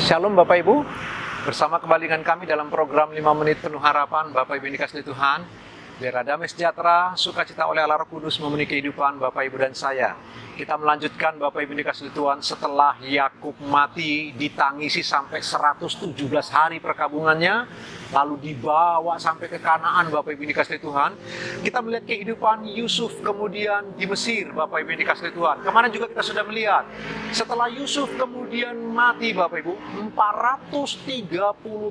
Shalom Bapak Ibu, bersama kembali dengan kami dalam program 5 Menit Penuh Harapan. Bapak Ibu yang dikasihi Tuhan, biar damai sejahtera, sukacita oleh Allah Roh Kudus memenuhi kehidupan Bapak Ibu dan saya. Kita melanjutkan Bapak Ibu yang dikasihi Tuhan, setelah Yakub mati ditangisi sampai 117 hari perkabungannya, lalu dibawa sampai ke Kanaan Bapak Ibu yang dikasihi Tuhan. Kita melihat kehidupan Yusuf kemudian di Mesir Bapak Ibu yang dikasihi Tuhan. Kemarin juga kita sudah melihat setelah Yusuf kemudian mati Bapak Ibu, 430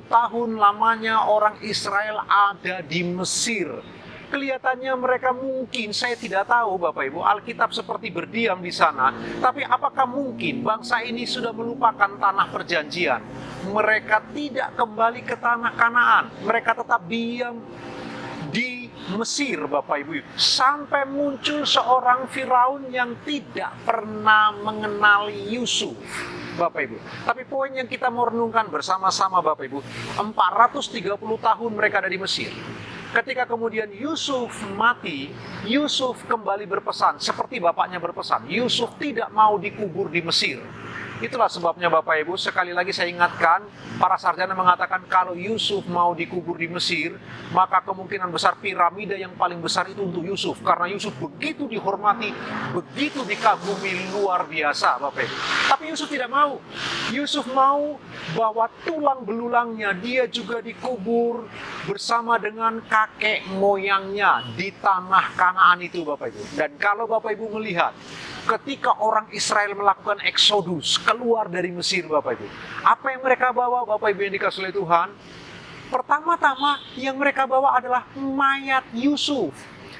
tahun lamanya orang Israel ada di Mesir. Kelihatannya mereka mungkin, saya tidak tahu Bapak Ibu, Alkitab seperti berdiam di sana. Tapi apakah mungkin bangsa ini sudah melupakan tanah perjanjian? Mereka tidak kembali ke tanah Kanaan. Mereka tetap diam di Mesir Bapak Ibu. Sampai muncul seorang Firaun yang tidak pernah mengenali Yusuf Bapak Ibu. Tapi poin yang kita mau renungkan bersama-sama Bapak Ibu, 430 tahun mereka ada di Mesir. Ketika kemudian Yusuf mati, Yusuf kembali berpesan, seperti bapaknya berpesan, Yusuf tidak mau dikubur di Mesir. Itulah sebabnya Bapak Ibu, sekali lagi saya ingatkan, para sarjana mengatakan kalau Yusuf mau dikubur di Mesir, maka kemungkinan besar piramida yang paling besar itu untuk Yusuf. Karena Yusuf begitu dihormati, begitu dikagumi luar biasa Bapak Ibu. Tapi Yusuf tidak mau. Yusuf mau bahwa tulang belulangnya dia juga dikubur bersama dengan kakek moyangnya di tanah Kanaan itu Bapak Ibu. Dan kalau Bapak Ibu melihat, ketika orang Israel melakukan eksodus keluar dari Mesir Bapak Ibu, apa yang mereka bawa Bapak Ibu yang dikasihi oleh Tuhan? Pertama-tama yang mereka bawa adalah mayat Yusuf.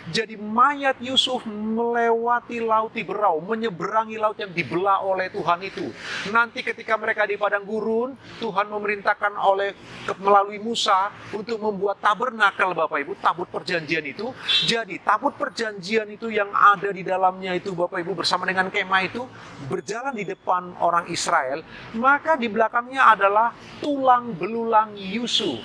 Jadi mayat Yusuf melewati laut Tiberau, menyeberangi laut yang dibelah oleh Tuhan itu. Nanti ketika mereka di padang gurun, Tuhan memerintahkan melalui Musa untuk membuat tabernakel Bapak Ibu, tabut perjanjian itu. Jadi tabut perjanjian itu yang ada di dalamnya itu Bapak Ibu bersama dengan kemah itu berjalan di depan orang Israel, maka di belakangnya adalah tulang belulang Yusuf.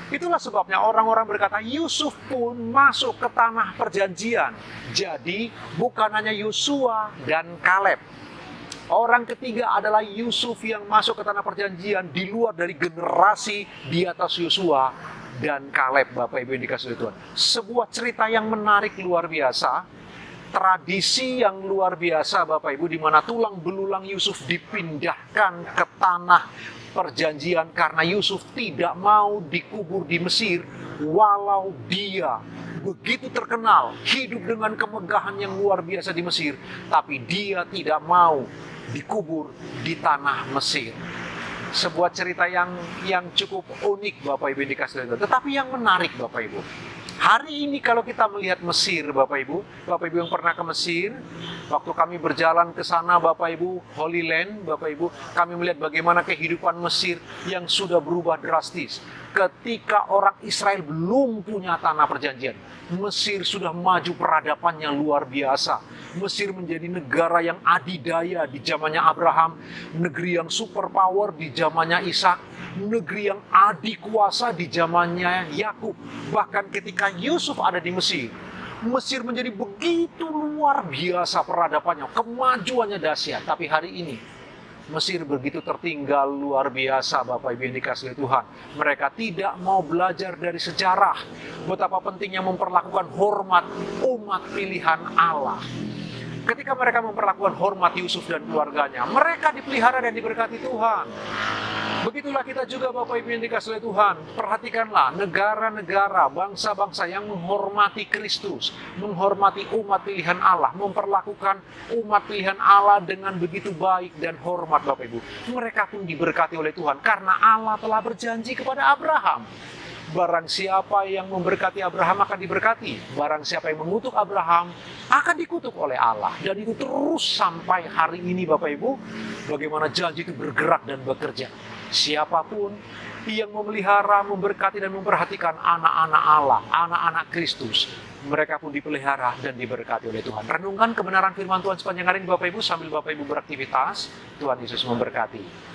Itulah sebabnya orang-orang berkata Yusuf pun masuk ke tanah perjanjian. Jadi bukan hanya Yosua dan Kaleb. Orang ketiga adalah Yusuf yang masuk ke tanah perjanjian di luar dari generasi di atas Yosua dan Kaleb Bapak Ibu yang dikasihi Tuhan. Sebuah cerita yang menarik luar biasa. Tradisi yang luar biasa Bapak Ibu, di mana tulang belulang Yusuf dipindahkan ke tanah perjanjian karena Yusuf tidak mau dikubur di Mesir, walau dia begitu terkenal, hidup dengan kemegahan yang luar biasa di Mesir, tapi dia tidak mau dikubur di tanah Mesir. Sebuah cerita yang cukup unik Bapak Ibu yang dikasihi Tuhan, tetapi yang menarik Bapak Ibu. Hari ini kalau kita melihat Mesir Bapak Ibu yang pernah ke Mesir, waktu kami berjalan ke sana Bapak Ibu, Holy Land Bapak Ibu, kami melihat bagaimana kehidupan Mesir yang sudah berubah drastis. Ketika orang Israel belum punya tanah perjanjian, Mesir sudah maju peradabannya luar biasa. Mesir menjadi negara yang adidaya di zamannya Abraham, negeri yang superpower di zamannya Ishak, negeri yang adikuasa di zamannya Yakub. Bahkan ketika Yusuf ada di Mesir, Mesir menjadi begitu luar biasa peradabannya, kemajuannya dahsyat. Tapi hari ini Mesir begitu tertinggal luar biasa Bapak Ibu yang dikasihi Tuhan. Mereka tidak mau belajar dari sejarah betapa pentingnya memperlakukan hormat umat pilihan Allah. Ketika mereka memperlakukan hormat Yusuf dan keluarganya, mereka dipelihara dan diberkati Tuhan. Begitulah kita juga Bapak Ibu yang dikasihi Tuhan. Perhatikanlah negara-negara, bangsa-bangsa yang menghormati Kristus, menghormati umat pilihan Allah, memperlakukan umat pilihan Allah dengan begitu baik dan hormat Bapak Ibu. Mereka pun diberkati oleh Tuhan karena Allah telah berjanji kepada Abraham. Barang siapa yang memberkati Abraham akan diberkati. Barang siapa yang mengutuk Abraham akan dikutuk oleh Allah. Dan itu terus sampai hari ini Bapak Ibu. Bagaimana janji itu bergerak dan bekerja. Siapapun yang memelihara, memberkati dan memperhatikan anak-anak Allah, anak-anak Kristus, mereka pun dipelihara dan diberkati oleh Tuhan. Renungkan kebenaran firman Tuhan sepanjang hari ini Bapak Ibu, sambil Bapak Ibu beraktivitas. Tuhan Yesus memberkati.